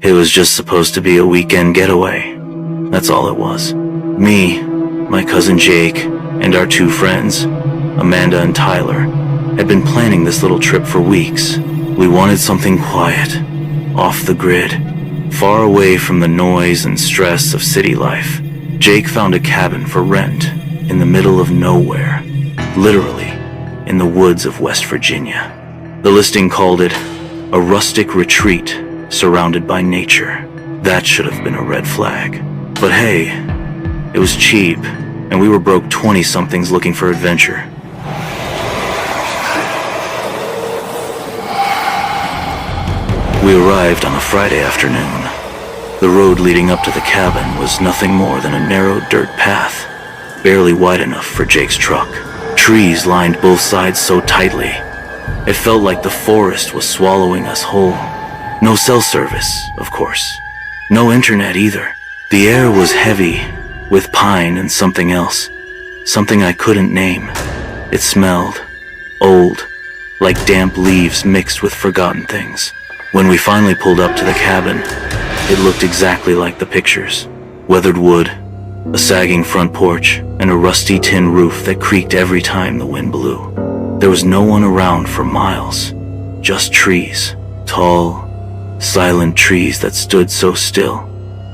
It was just supposed to be a weekend getaway. That's all it was. Me, my cousin Jake, and our two friends, Amanda and Tyler, had been planning this little trip for weeks. We wanted something quiet, off the grid, far away from the noise and stress of city life. Jake found a cabin for rent in the middle of nowhere, literally in the woods of West Virginia. The listing called it a rustic retreat surrounded by nature. That should have been a red flag. But hey, it was cheap, and we were broke 20-somethings looking for adventure. We arrived on a Friday afternoon. The road leading up to the cabin was nothing more than a narrow dirt path, barely wide enough for Jake's truck. Trees lined both sides so tightly, it felt like the forest was swallowing us whole. No cell service, of course. No internet either. The air was heavy, with pine and something else. Something I couldn't name. It smelled old, like damp leaves mixed with forgotten things. When we finally pulled up to the cabin, it looked exactly like the pictures. Weathered wood, a sagging front porch, and a rusty tin roof that creaked every time the wind blew. There was no one around for miles, just trees. Tall, silent trees that stood so still,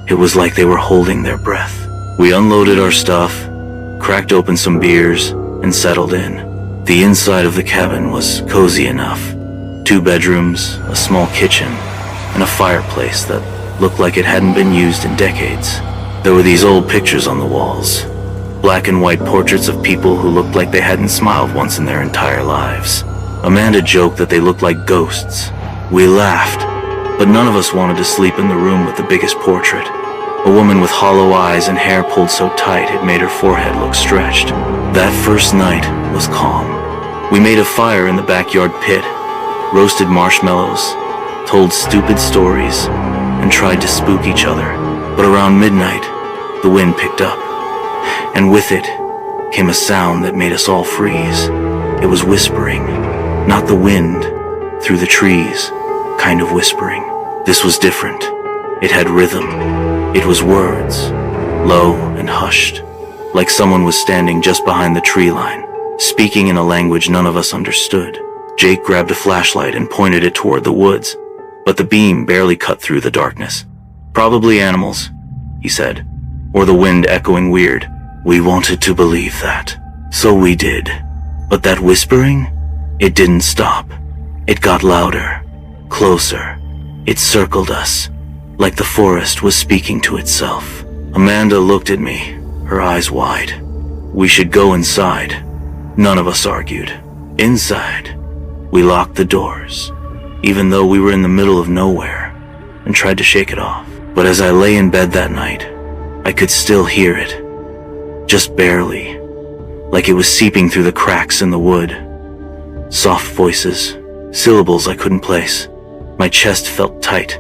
it was like they were holding their breath. We unloaded our stuff, cracked open some beers, and settled in. The inside of the cabin was cozy enough. 2 bedrooms, a small kitchen, and a fireplace that looked like it hadn't been used in decades. There were these old pictures on the walls, black and white portraits of people who looked like they hadn't smiled once in their entire lives. Amanda joked that they looked like ghosts. We laughed, but none of us wanted to sleep in the room with the biggest portrait. A woman with hollow eyes and hair pulled so tight it made her forehead look stretched. That first night was calm. We made a fire in the backyard pit, roasted marshmallows, told stupid stories, and tried to spook each other. But around midnight, the wind picked up, and with it came a sound that made us all freeze. It was whispering, not the wind, through the trees, kind of whispering. This was different. It had rhythm. It was words, low and hushed, like someone was standing just behind the tree line, speaking in a language none of us understood. Jake grabbed a flashlight and pointed it toward the woods, but the beam barely cut through the darkness. Probably animals, he said, or the wind echoing weird. We wanted to believe that, so we did. But that whispering, it didn't stop. It got louder, closer. It circled us, like the forest was speaking to itself. Amanda looked at me, her eyes wide. We should go inside. None of us argued. Inside, we locked the doors, even though we were in the middle of nowhere, and tried to shake it off. But as I lay in bed that night, I could still hear it. Just barely, like it was seeping through the cracks in the wood. Soft voices, syllables I couldn't place. My chest felt tight,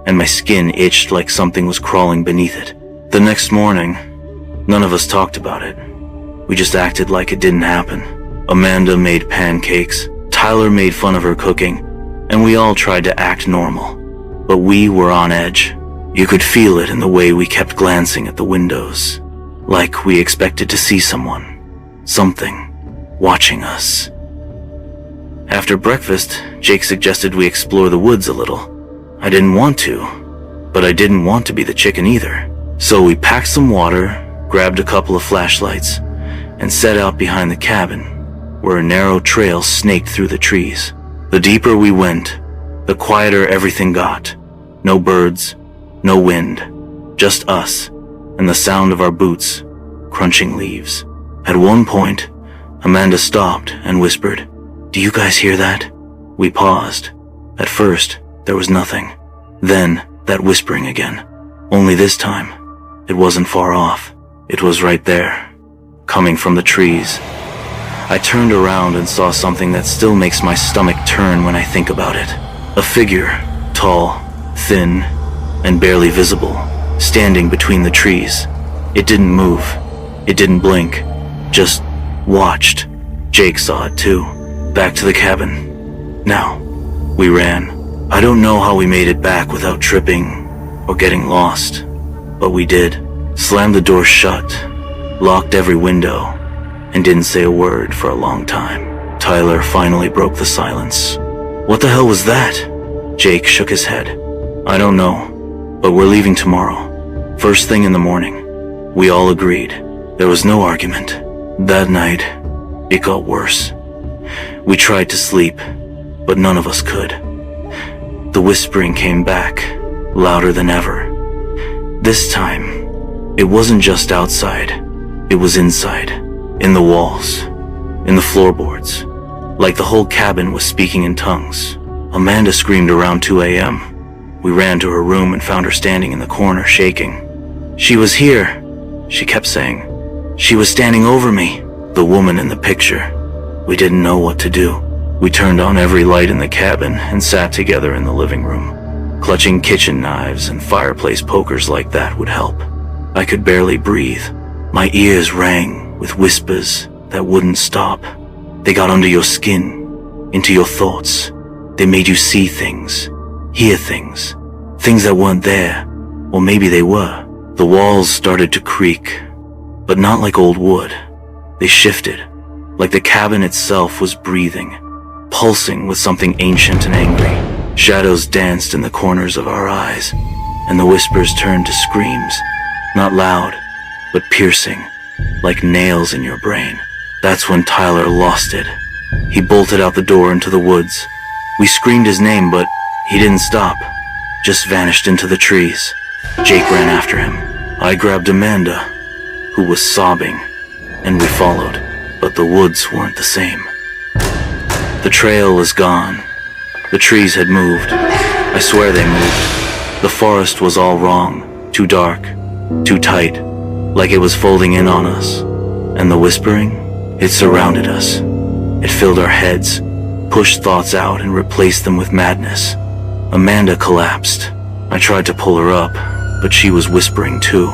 and my skin itched like something was crawling beneath it. The next morning, none of us talked about it. We just acted like it didn't happen. Amanda made pancakes, Tyler made fun of her cooking, and we all tried to act normal. But we were on edge. You could feel it in the way we kept glancing at the windows, like we expected to see someone, something, watching us. After breakfast, Jake suggested we explore the woods a little. I didn't want to, but I didn't want to be the chicken either. So we packed some water, grabbed a couple of flashlights, and set out behind the cabin, where a narrow trail snaked through the trees. The deeper we went, the quieter everything got. No birds, no wind, just us, and the sound of our boots crunching leaves. At one point, Amanda stopped and whispered, "Do you guys hear that?" We paused. At first, there was nothing. Then, that whispering again. Only this time, it wasn't far off. It was right there, coming from the trees. I turned around and saw something that still makes my stomach turn when I think about it. A figure, tall, thin, and barely visible, standing between the trees. It didn't move. It didn't blink. Just watched. Jake saw it too. Back to the cabin. Now, we ran. I don't know how we made it back without tripping or getting lost. But we did. Slammed the door shut, locked every window, and didn't say a word for a long time. Tyler finally broke the silence. "What the hell was that?" Jake shook his head. "I don't know, but we're leaving tomorrow. First thing in the morning." We all agreed. There was no argument. That night, it got worse. We tried to sleep, but none of us could. The whispering came back, louder than ever. This time, it wasn't just outside. It was inside, in the walls, in the floorboards, like the whole cabin was speaking in tongues. Amanda screamed around 2 a.m. We ran to her room and found her standing in the corner, shaking. "She was here," she kept saying. "She was standing over me." The woman in the picture. We didn't know what to do. We turned on every light in the cabin and sat together in the living room. Clutching kitchen knives and fireplace pokers like that would help. I could barely breathe. My ears rang with whispers that wouldn't stop. They got under your skin, into your thoughts. They made you see things, hear things, things that weren't there, or maybe they were. The walls started to creak, but not like old wood. They shifted, like the cabin itself was breathing, pulsing with something ancient and angry. Shadows danced in the corners of our eyes, and the whispers turned to screams, not loud, but piercing, like nails in your brain. That's when Tyler lost it. He bolted out the door into the woods. We screamed his name, but he didn't stop, just vanished into the trees. Jake ran after him. I grabbed Amanda, who was sobbing, and we followed, but the woods weren't the same. The trail was gone. The trees had moved. I swear they moved. The forest was all wrong, too dark, too tight, like it was folding in on us. And the whispering, it surrounded us. It filled our heads, pushed thoughts out and replaced them with madness. Amanda collapsed. I tried to pull her up, but she was whispering too,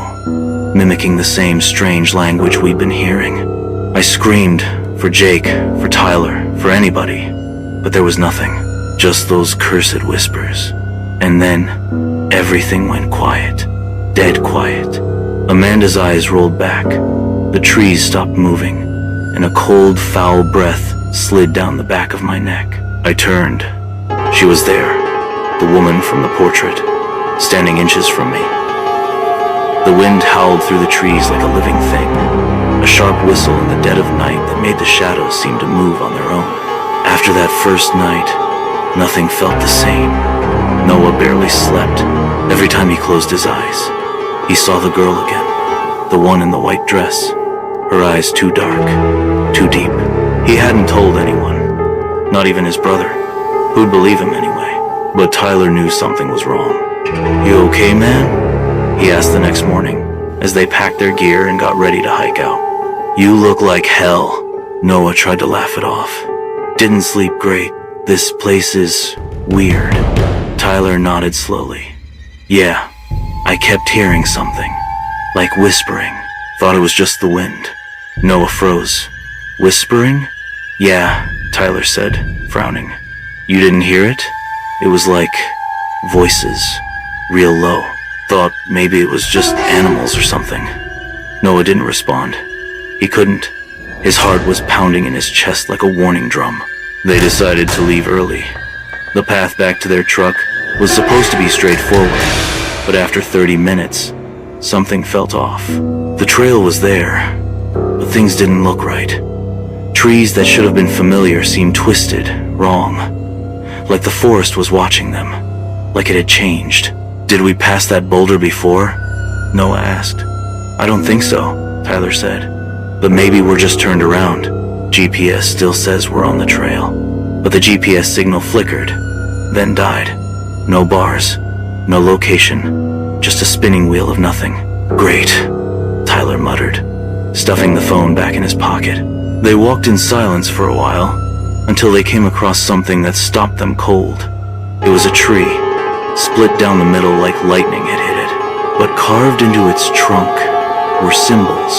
mimicking the same strange language we'd been hearing. I screamed for Jake, for Tyler, for anybody, but there was nothing, just those cursed whispers. And then, everything went quiet, dead quiet. Amanda's eyes rolled back, the trees stopped moving, and a cold, foul breath slid down the back of my neck. I turned. She was there, the woman from the portrait, standing inches from me. The wind howled through the trees like a living thing, a sharp whistle in the dead of night that made the shadows seem to move on their own. After that first night, nothing felt the same. Noah barely slept. Every time he closed his eyes, he saw the girl again, the one in the white dress, her eyes too dark, too deep. He hadn't told anyone, not even his brother. Who'd believe him anyway? But Tyler knew something was wrong. "You okay, man?" he asked the next morning, as they packed their gear and got ready to hike out. "You look like hell." Noah tried to laugh it off. "Didn't sleep great. This place is weird." Tyler nodded slowly. "Yeah, I kept hearing something, like whispering. Thought it was just the wind." Noah froze. "Whispering?" "Yeah," Tyler said, frowning. "You didn't hear it? It was like voices, real low. Thought maybe it was just animals or something." Noah didn't respond. He couldn't. His heart was pounding in his chest like a warning drum. They decided to leave early. The path back to their truck was supposed to be straightforward, but after 30 minutes, something felt off. The trail was there, but things didn't look right. Trees that should have been familiar seemed twisted, wrong, like the forest was watching them, like it had changed. "Did we pass that boulder before?" Noah asked. "I don't think so," Tyler said. "But maybe we're just turned around. GPS still says we're on the trail." But the GPS signal flickered, then died. No bars, no location, just a spinning wheel of nothing. "Great," Tyler muttered, stuffing the phone back in his pocket. They walked in silence for a while, until they came across something that stopped them cold. It was a tree, split down the middle like lightning had hit it, but carved into its trunk were symbols,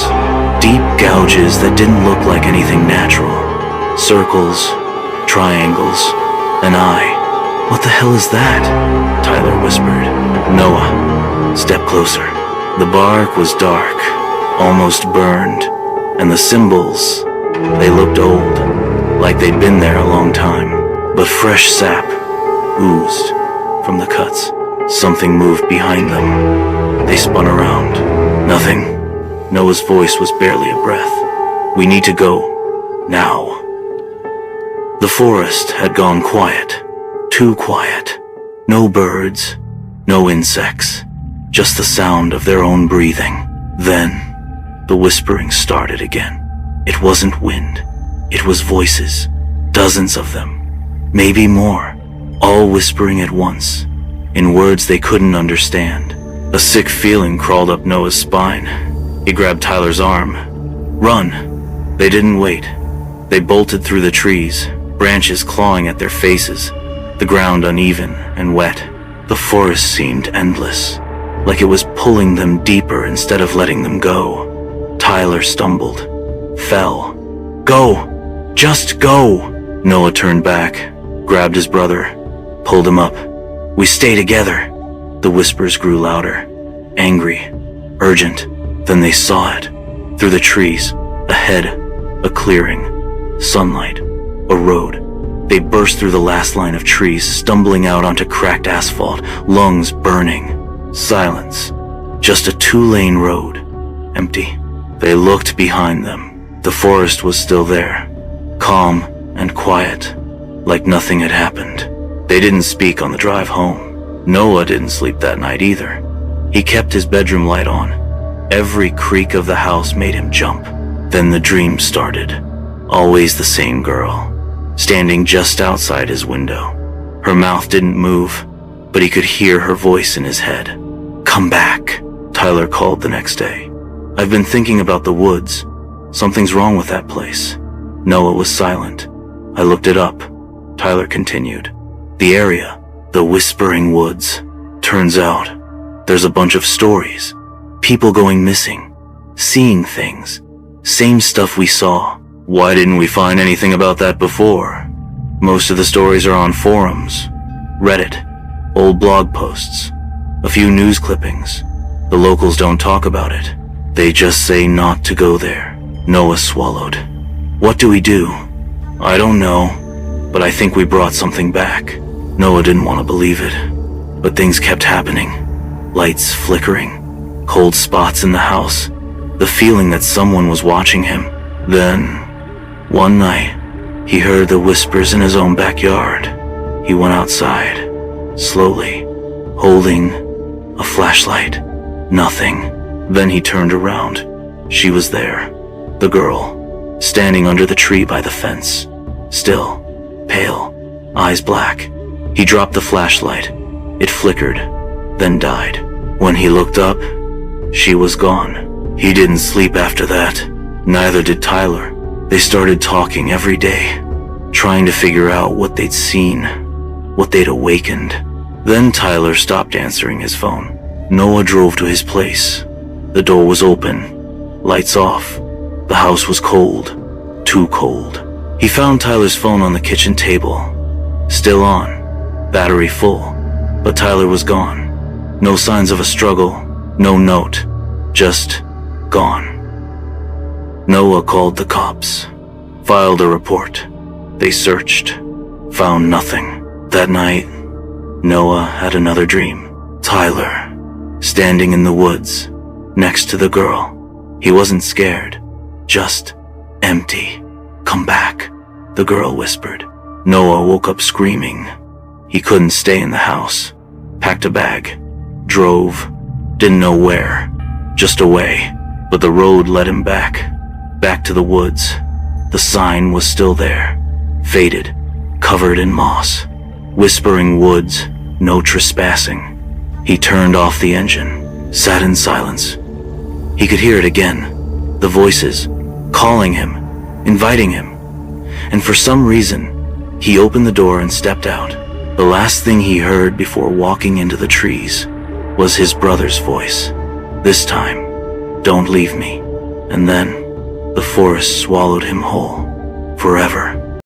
deep gouges that didn't look like anything natural. Circles, triangles, an eye. "What the hell is that?" Tyler whispered. "Noah, closer. The bark was dark, almost burned, and the symbols, they looked old, like they'd been there a long time. But fresh sap oozed from the cuts. Something moved behind them. They spun around. Nothing. Noah's voice was barely a breath. "We need to go. Now." The forest had gone quiet. Too quiet. No birds. No insects. Just the sound of their own breathing. Then, the whispering started again. It wasn't wind. It was voices. Dozens of them. Maybe more. All whispering at once. In words they couldn't understand. A sick feeling crawled up Noah's spine. He grabbed Tyler's arm. "Run!" They didn't wait. They bolted through the trees, branches clawing at their faces, the ground uneven and wet. The forest seemed endless, like it was pulling them deeper instead of letting them go. Tyler stumbled, fell. "Go! Just go!" Noah turned back, grabbed his brother, pulled him up. "We stay together." The whispers grew louder, angry, urgent. Then they saw it. Through the trees, ahead, a clearing, sunlight, a road. They burst through the last line of trees, stumbling out onto cracked asphalt, lungs burning. Silence. Just a two-lane road. Empty. They looked behind them. The forest was still there, calm and quiet, like nothing had happened. They didn't speak on the drive home. Noah didn't sleep that night either. He kept his bedroom light on. Every creak of the house made him jump. Then the dream started. Always the same girl, standing just outside his window. Her mouth didn't move, but he could hear her voice in his head. "Come back," Tyler called the next day. "I've been thinking about the woods. Something's wrong with that place." Noah was silent. "I looked it up," Tyler continued. "The area, the Whispering Woods. Turns out, there's a bunch of stories. People going missing, seeing things. Same stuff we saw. Why didn't we find anything about that before? Most of the stories are on forums, Reddit, old blog posts, a few news clippings. The locals don't talk about it. They just say not to go there." Noah swallowed. "What do we do?" "I don't know, but I think we brought something back." Noah didn't want to believe it, but things kept happening. Lights flickering, cold spots in the house, the feeling that someone was watching him. Then, one night, he heard the whispers in his own backyard. He went outside, slowly, holding a flashlight. Nothing. Then he turned around. She was there. The girl, standing under the tree by the fence. Still, pale, eyes black. He dropped the flashlight. It flickered, then died. When he looked up, she was gone. He didn't sleep after that. Neither did Tyler. They started talking every day, trying to figure out what they'd seen, what they'd awakened. Then Tyler stopped answering his phone. Noah drove to his place. The door was open, lights off. The house was cold, too cold. He found Tyler's phone on the kitchen table, still on, battery full, but Tyler was gone. No signs of a struggle, no note, just gone. Noah called the cops, filed a report. They searched, found nothing. That night, Noah had another dream. Tyler, standing in the woods, next to the girl. He wasn't scared, just empty. "Come back," the girl whispered. Noah woke up screaming. He couldn't stay in the house. Packed a bag, drove, didn't know where, just away. But the road led him back to the woods. The sign was still there, faded, covered in moss. Whispering Woods, no trespassing. He turned off the engine, sat in silence. He could hear it again, the voices, calling him, inviting him. And for some reason, he opened the door and stepped out. The last thing he heard before walking into the trees was his brother's voice. This time, "Don't leave me." And then, the forest swallowed him whole, forever.